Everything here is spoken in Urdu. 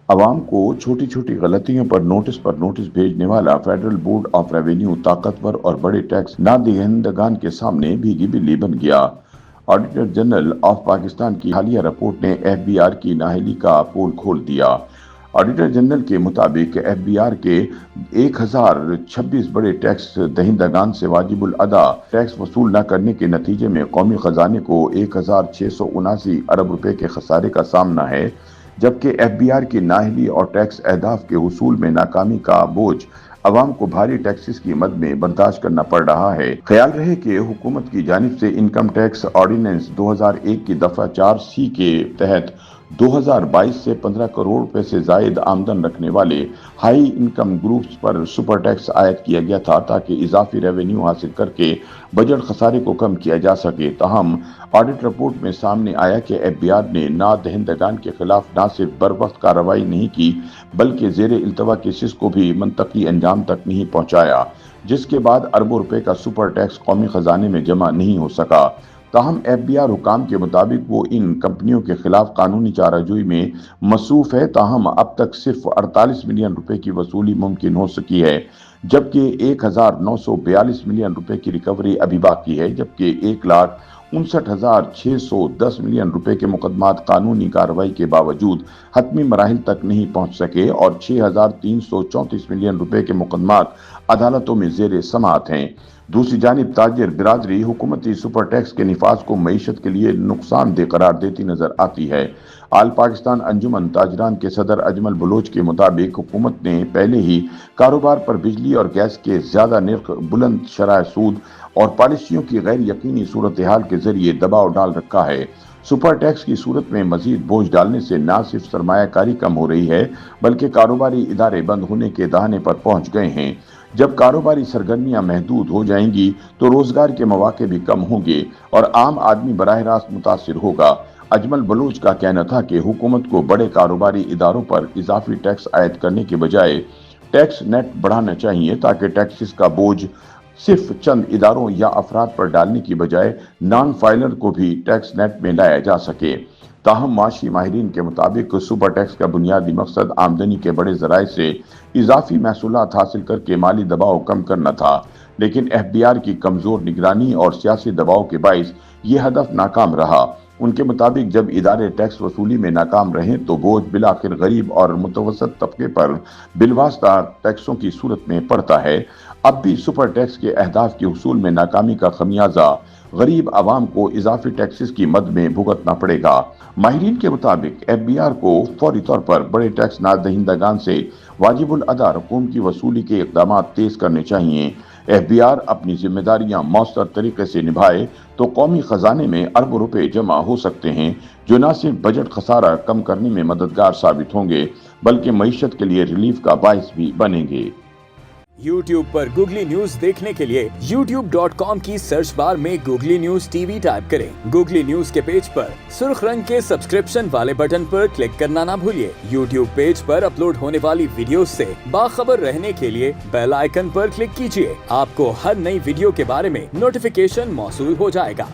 عوام کو چھوٹی چھوٹی غلطیوں پر نوٹس بھیجنے والا فیڈرل بورڈ آف ریونیو طاقتور اور بڑے ٹیکس نہ دہندگان کے سامنے بھیگی بلی بن گیا۔ آڈیٹر جنرل آف پاکستان کی حالیہ رپورٹ نے ایف بی آر کی نااہلی کا پول کھول دیا۔ آڈیٹر جنرل کے مطابق ایف بی آر کے 1026 بڑے ٹیکس دہندگان سے واجب الادا ٹیکس وصول نہ کرنے کے نتیجے میں قومی خزانے کو 1679 ارب روپے کے خسارے کا سامنا ہے، جبکہ ایف بی آر کی نااہلی اور ٹیکس اہداف کے حصول میں ناکامی کا بوجھ عوام کو بھاری ٹیکسز کی مد میں برداشت کرنا پڑ رہا ہے۔ خیال رہے کہ حکومت کی جانب سے انکم ٹیکس آرڈیننس 2001 کی دفعہ 4C کے تحت 2022 سے 15 کروڑ روپے سے زائد آمدن رکھنے والے ہائی انکم گروپس پر سپر ٹیکس عائد کیا گیا تھا تاکہ اضافی ریونیو حاصل کر کے بجٹ خسارے کو کم کیا جا سکے۔ تاہم آڈٹ رپورٹ میں سامنے آیا کہ ایف بی آر نے نادہندگان کے خلاف نہ صرف بروقت کارروائی نہیں کی بلکہ زیر التوا کیسز کو بھی منطقی انجام تک نہیں پہنچایا، جس کے بعد اربوں روپے کا سپر ٹیکس قومی خزانے میں جمع نہیں ہو سکا۔ تاہم ایف بی آر حکام کے مطابق وہ ان کمپنیوں کے خلاف قانونی چارہ جوئی میں مصروف ہے، تاہم اب تک صرف 48 ملین روپے کی وصولی ممکن ہو سکی ہے، جبکہ 1942 ملین روپے کی ریکوری ابھی باقی ہے، جبکہ 1,59,610 ملین روپے کے مقدمات قانونی کارروائی کے باوجود حتمی مراحل تک نہیں پہنچ سکے اور 6,334 ملین روپے کے مقدمات عدالتوں میں زیر سماعت ہیں۔ دوسری جانب تاجر برادری حکومتی سپر ٹیکس کے نفاذ کو معیشت کے لیے نقصان دہ قرار دیتی نظر آتی ہے۔ آل پاکستان انجمن تاجران کے صدر اجمل بلوچ کے مطابق حکومت نے پہلے ہی کاروبار پر بجلی اور گیس کے زیادہ نرخ، بلند شرح سود اور پالیسیوں کی غیر یقینی صورتحال کے ذریعے دباؤ ڈال رکھا ہے۔ سپر ٹیکس کی صورت میں مزید بوجھ ڈالنے سے نہ صرف سرمایہ کاری کم ہو رہی ہے بلکہ کاروباری ادارے بند ہونے کے دہانے پر پہنچ گئے ہیں۔ جب کاروباری سرگرمیاں محدود ہو جائیں گی تو روزگار کے مواقع بھی کم ہوں گے اور عام آدمی براہ راست متاثر ہوگا۔ اجمل بلوچ کا کہنا تھا کہ حکومت کو بڑے کاروباری اداروں پر اضافی ٹیکس عائد کرنے کے بجائے ٹیکس نیٹ بڑھانا چاہیے تاکہ ٹیکسز کا بوجھ صرف چند اداروں یا افراد پر ڈالنے کی بجائے نان فائلر کو بھی ٹیکس نیٹ میں لایا جا سکے۔ تاہم معاشی ماہرین کے مطابق سپر ٹیکس کا بنیادی مقصد آمدنی کے بڑے ذرائع سے اضافی محصولات حاصل کر کے مالی دباؤ کم کرنا تھا، لیکن ایف بی آر کی کمزور نگرانی اور سیاسی دباؤ کے باعث یہ ہدف ناکام رہا۔ ان کے مطابق جب ادارے ٹیکس وصولی میں ناکام رہیں تو بوجھ بالآخر غریب اور متوسط طبقے پر بالواسطہ ٹیکسوں کی صورت میں پڑتا ہے۔ اب بھی سپر ٹیکس کے اہداف کے حصول میں ناکامی کا خمیازہ غریب عوام کو اضافی ٹیکسز کی مد میں بھگتنا پڑے گا۔ ماہرین کے مطابق ایف بی آر کو فوری طور پر بڑے ٹیکس نادہندگان سے واجب الادا رقوم کی وصولی کے اقدامات تیز کرنے چاہیے۔ ایف بی آر اپنی ذمہ داریاں مؤثر طریقے سے نبھائے تو قومی خزانے میں اربوں روپے جمع ہو سکتے ہیں، جو نہ صرف بجٹ خسارہ کم کرنے میں مددگار ثابت ہوں گے بلکہ معیشت کے لیے ریلیف کا باعث بھی بنیں گے۔ یوٹیوب پر گوگلی نیوز دیکھنے کے لیے youtube.com کی سرچ بار میں googly news T V type کریں۔ گوگلی نیوز کے پیج پر سرخ رنگ کے سبسکرپشن والے بٹن پر کلک کرنا نہ بھولیے۔ یوٹیوب پیج پر اپلوڈ ہونے والی ویڈیوز سے باخبر رہنے کے لیے بیل آئیکن پر کلک کیجیے۔ آپ کو ہر نئی ویڈیو کے بارے میں نوٹیفیکیشن موصول ہو جائے گا۔